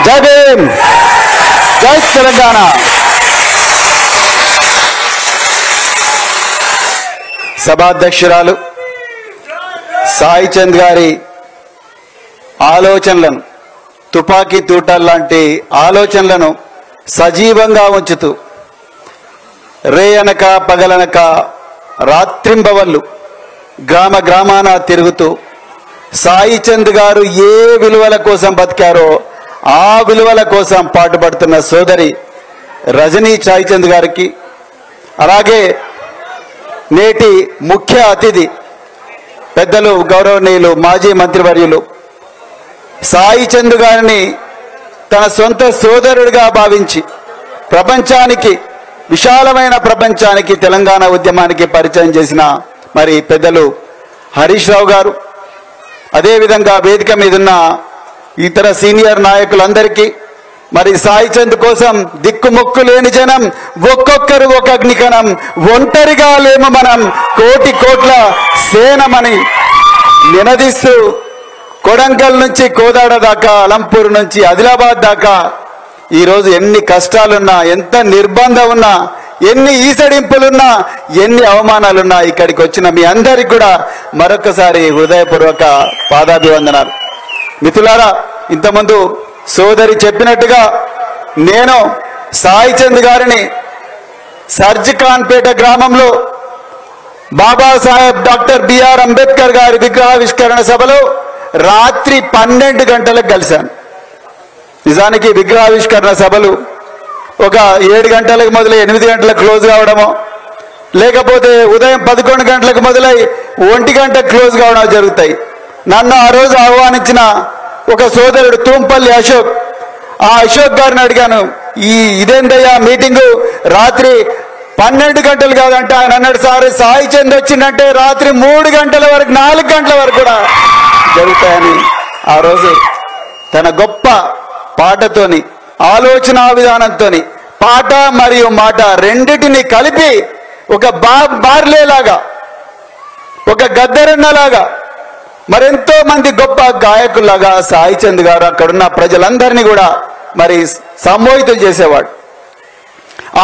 జై భీమ్, జై తెలంగాణ. సభాధ్యక్షురాలు సాయి చంద్ గారి ఆలోచనలను, తుపాకీ తూటాల్లాంటి ఆలోచనలను సజీవంగా ఉంచుతూ రేయనక పగలనక రాత్రింబవళ్ళు గ్రామ గ్రామాన తిరుగుతూ సాయి చంద్ గారు ఏ విలువల కోసం బతికారో ఆ విలువల కోసం పాటుపడుతున్న సోదరి రజనీ సాయి చంద్ గారికి, అలాగే నేటి ముఖ్య అతిథి పెద్దలు గౌరవనీయులు మాజీ మంత్రివర్యులు సాయి చంద్ గారిని తన సొంత సోదరుడిగా భావించి ప్రపంచానికి, విశాలమైన ప్రపంచానికి తెలంగాణ ఉద్యమానికి పరిచయం చేసిన మరి పెద్దలు హరీష్ రావు గారు, అదేవిధంగా వేదిక మీద ఉన్న ఇతర సీనియర్ నాయకులందరికీ, మరి సాయి చంద్ కోసం దిక్కుమొక్కు లేని జనం, ఒక్కొక్కరు ఒక అగ్నికణం, ఒంటరిగా లేము మనం, కోటి కోట్ల సేనమని నినదిస్తూ కొడంగల్ నుంచి కోదాడ దాకా, అలంపూర్ నుంచి ఆదిలాబాద్ దాకా ఈరోజు ఎన్ని కష్టాలున్నా, ఎంత నిర్బంధం ఉన్నా, ఎన్ని ఈసడింపులున్నా, ఎన్ని అవమానాలున్నా ఇక్కడికి వచ్చిన మీ అందరికి కూడా మరొకసారి హృదయపూర్వక పాదాభివందనాలు. మిత్రులారా, ఇంతకుముందు సోదరి చెప్పినట్టుగా నేను సాయి చంద్ గారిని సర్జిఖాన్పేట గ్రామంలో బాబాసాహెబ్ డాక్టర్ బిఆర్ అంబేద్కర్ గారి విగ్రహావిష్కరణ సభలో రాత్రి 12 గంటలకు కలిశాను. నిజానికి విగ్రహావిష్కరణ సభలు ఒక 7 గంటలకు మొదలై 8 గంటలకు క్లోజ్ కావడమో, లేకపోతే ఉదయం 11 గంటలకు మొదలై 1 గంటకు క్లోజ్ కావడం జరుగుతాయి. నన్ను ఆ రోజు ఆహ్వానించిన ఒక సోదరుడు తూంపల్లి అశోక్, ఆ అశోక్ గారిని అడిగాను, ఇదేందయ్యా మీటింగు రాత్రి 12 గంటలు కాదంటే ఆయన అన్నాడు, సార్ సాయి చంద్ వచ్చిందంటే రాత్రి 3 గంటల వరకు 4 గంటల వరకు కూడా జరుగుతాయని ఆ రోజు తన గొప్ప పాటతోని, ఆలోచన విధానంతో, పాట మరియు మాట రెండిటిని కలిపి ఒక బార్లేలాగా, ఒక గద్దరన్నలాగా, మరెంతో మంది గొప్ప గాయకుల్లాగా సాయి చంద్ గారు అక్కడున్న ప్రజలందరినీ కూడా మరి సమ్మోహితులు చేసేవాడు.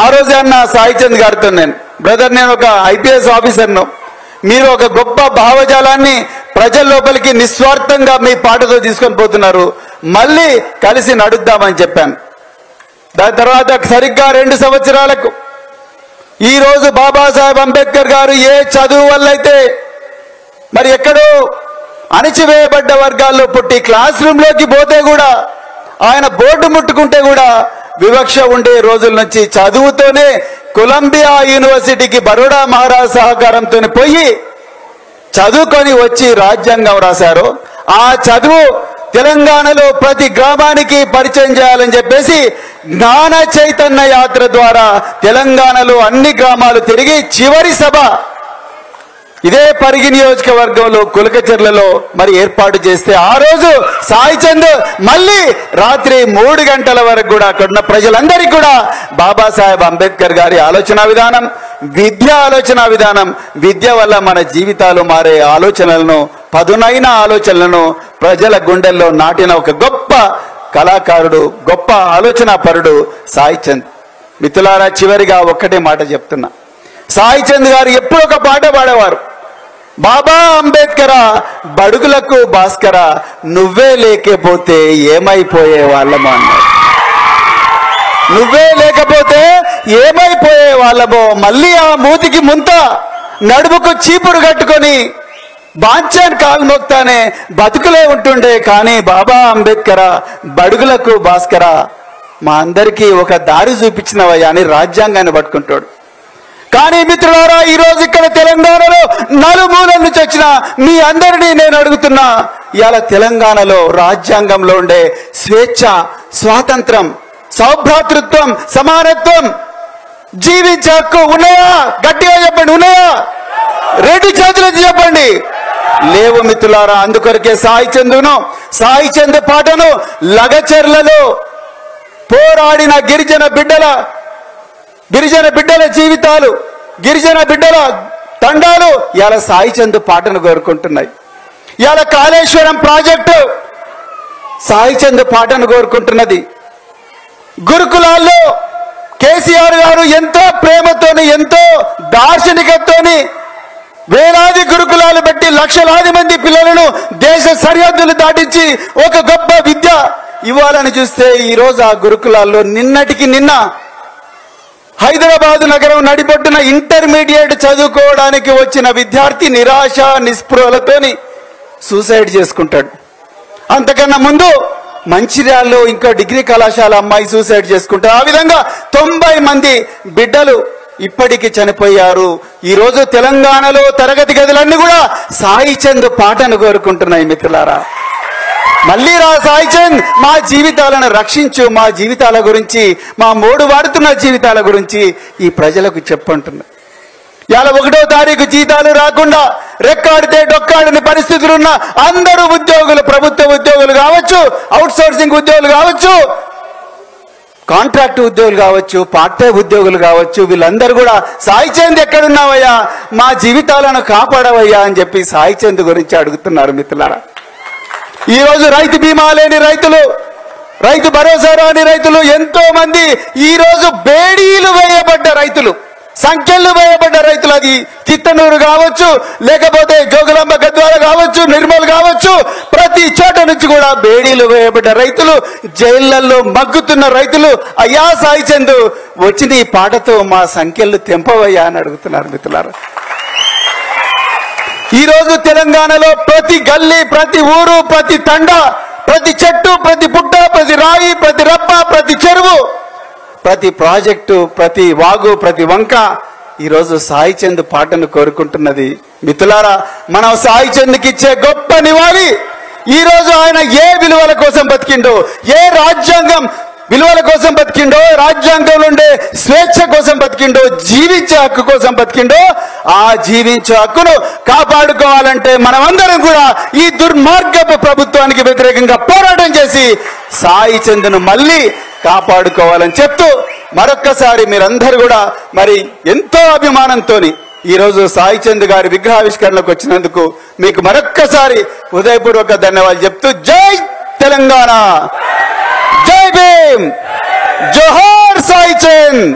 ఆ రోజే అన్న సాయి చంద్ గారితో, నేను బ్రదర్, నేను ఒక ఐపీఎస్ ఆఫీసర్ను, మీరు ఒక గొప్ప భావజాలాన్ని ప్రజల లోపలికి నిస్వార్థంగా మీ పాటతో తీసుకొని పోతున్నారు, మళ్ళీ కలిసి నడుద్దామని చెప్పాను. దాని తర్వాత సరిగ్గా 2 సంవత్సరాలకు ఈరోజు బాబాసాహెబ్ అంబేద్కర్ గారు ఏ చదువు వల్ల అయితే మరి ఎక్కడో అణిచివేయబడ్డ వర్గాల్లో పుట్టి క్లాస్ రూమ్లోకి పోతే కూడా, ఆయన బోర్డు ముట్టుకుంటే కూడా వివక్ష ఉండే రోజుల నుంచి చదువుతోనే కొలంబియా యూనివర్సిటీకి బరోడా మహారాజ్ సహకారంతో పోయి చదువుకొని వచ్చి రాజ్యాంగం రాశారు. ఆ చదువు తెలంగాణలో ప్రతి గ్రామానికి పరిచయం చేయాలని చెప్పేసి జ్ఞాన చైతన్య యాత్ర ద్వారా తెలంగాణలో అన్ని గ్రామాలు తిరిగి చివరి సభ ఇదే పరిగి నియోజకవర్గంలో కులకచెర్లలో మరి ఏర్పాటు చేస్తే, ఆ రోజు సాయి చంద్ మళ్ళీ రాత్రి 3 గంటల వరకు కూడా అక్కడున్న ప్రజలందరికీ కూడా బాబాసాహెబ్ అంబేద్కర్ గారి ఆలోచన విధానం, ఆలోచన విధానం, విద్య వల్ల మన జీవితాలు మారే ఆలోచనలను, పదునైన ఆలోచనలను ప్రజల గుండెల్లో నాటిన ఒక గొప్ప కళాకారుడు, గొప్ప ఆలోచన పరుడు సాయి చంద్. మిత్రులారా, చివరిగా ఒక్కటే మాట చెప్తున్నా, సాయి చంద్ గారు ఎప్పుడు ఒక పాట పాడేవారు, బాబా అంబేద్కర బడుగులకు భాస్కర నువ్వే లేకపోతే ఏమైపోయే వాళ్ళమో అన్నారు. నువ్వే లేకపోతే ఏమైపోయే వాళ్ళమో, మళ్ళీ ఆ మూతికి ముంత, నడుముకు చీపురు కట్టుకొని బాంచాన్ కాలు మోక్తానే బతుకులే ఉంటుండే, కానీ బాబా అంబేద్కర బడుగులకు భాస్కర మా అందరికీ ఒక దారి చూపించినవయ్యా అని రాజ్యాంగాన్ని పట్టుకుంటాడు. కానీ మిత్రులారా, ఈరోజు ఇక్కడ తెలంగాణలో నలుమూలల నుంచి వచ్చిన మీ అందరినీ నేను అడుగుతున్నా, ఇవాళ తెలంగాణలో రాజ్యాంగంలో ఉండే స్వేచ్ఛ, స్వాతంత్రం, సౌభ్రాతృత్వం, సమానత్వం, జీవించే హక్కు ఉన్నాయా? గట్టిగా చెప్పండి, ఉన్నాయా? 2 చేతులెత్తి చెప్పండి. లేవు మిత్రులారా. అందుకొరకే సాయి చంద్ పాటను లగచెర్లలో పోరాడిన గిరిజన బిడ్డల జీవితాలు, గిరిజన బిడ్డల తండాలు ఇవాళ సాయి చంద్ పాటను కోరుకుంటున్నాయి. ఇవాళ కాళేశ్వరం ప్రాజెక్టు సాయి చంద్ పాటను కోరుకుంటున్నది. గురుకులాల్లో కేసీఆర్ గారు ఎంతో ప్రేమతోని, ఎంతో దార్శనికతతోని వేలాది గురుకులాలు పెట్టి లక్షలాది మంది పిల్లలను దేశ సరిహద్దులు దాటించి ఒక గొప్ప విద్య ఇవ్వాలని చూస్తే ఈరోజు ఆ గురుకులాల్లో నిన్నటికి నిన్న హైదరాబాద్ నగరం నడిబొడ్డున ఇంటర్మీడియట్ చదువుకోవడానికి వచ్చిన విద్యార్థి నిరాశ నిస్పృహలతోని సూసైడ్ చేసుకుంటాడు. అంతకన్నా ముందు మంచిర్యాలలో ఇంకో డిగ్రీ కళాశాల అమ్మాయి సూసైడ్ చేసుకుంటారు. ఆ విధంగా 90 మంది బిడ్డలు ఇప్పటికి చనిపోయారు. ఈరోజు తెలంగాణలో తరగతి గదులన్నీ కూడా సాయి చంద్ పాటను కోరుకుంటున్నాయి. మిత్రులారా, మళ్ళీ రా సాయి చంద్, మా జీవితాలను రక్షించు, మా జీవితాల గురించి, మా మోడు వాడుతున్న జీవితాల గురించి ఈ ప్రజలకు చెప్పంటున్నా. ఇవాళ 1వ తారీఖు జీతాలు రాకుండా రెక్కాడితే డొక్కాడని పరిస్థితులున్న అందరూ ఉద్యోగులు, ప్రభుత్వ ఉద్యోగులు కావచ్చు, అవుట్ సోర్సింగ్ ఉద్యోగులు కావచ్చు, కాంట్రాక్ట్ ఉద్యోగులు కావచ్చు, పార్ట్ టైం ఉద్యోగులు కావచ్చు, వీళ్ళందరూ కూడా సాయి చంద్ ఎక్కడున్నావయ్యా, మా జీవితాలను కాపాడవయ్యా అని చెప్పి సాయి చంద్ గురించి అడుగుతున్నారు. మిత్రులారా, ఈరోజు రైతు బీమా లేని రైతులు, రైతు భరోసా రాని రైతులు ఎంతో మంది ఈరోజు బేడీలు వేయబడ్డ రైతులు, సంఖ్యలు వేయబడ్డ రైతులు, అది చిత్తనూరు కావచ్చు, లేకపోతే జోగులాంబ గద్వాల కావచ్చు, నిర్మల్ కావచ్చు, ప్రతి చోట నుంచి కూడా బేడీలు వేయబడ్డ రైతులు, జైళ్లలో మగ్గుతున్న రైతులు, అయ్యా సాయి చంద్ వచ్చిన ఈ పాటతో మా సంఖ్యలు తెంపవయ్యా అని అడుగుతున్నారు. మిత్రులారా, ఈరోజు తెలంగాణలో ప్రతి గల్లీ, ప్రతి ఊరు, ప్రతి తండ, ప్రతి చెట్టు, ప్రతి పుట్ట, ప్రతి రాయి, ప్రతి రప్ప, ప్రతి చెరువు, ప్రతి ప్రాజెక్టు, ప్రతి వాగు, ప్రతి వంక ఈరోజు సాయి చంద్ పాటను కోరుకుంటున్నది. మిత్రులారా, మనం సాయి చంద్కి ఇచ్చే గొప్ప నివాళి. ఈరోజు ఆయన ఏ విలువల కోసం బతికిండో, ఏ రాజ్యాంగం విలువల కోసం బతికిండో, రాజ్యాంగంలో ఉండే స్వేచ్ఛ కోసం బతికిండో, జీవించే హక్కు కోసం బతికిండో, ఆ జీవించే హక్కును కాపాడుకోవాలంటే మనమందరం కూడా ఈ దుర్మార్గపు ప్రభుత్వానికి వ్యతిరేకంగా పోరాటం చేసి సాయి చంద్ను మళ్ళీ కాపాడుకోవాలని చెప్తూ మరొక్కసారి మీరందరూ కూడా మరి ఎంతో అభిమానంతో ఈరోజు సాయి చంద్ గారి విగ్రహావిష్కరణకు వచ్చినందుకు మీకు మరొక్కసారి హృదయపూర్వక ధన్యవాదాలు చెప్తూ జై తెలంగాణ, జై భీమ్, జోహార్ సాయి చంద్.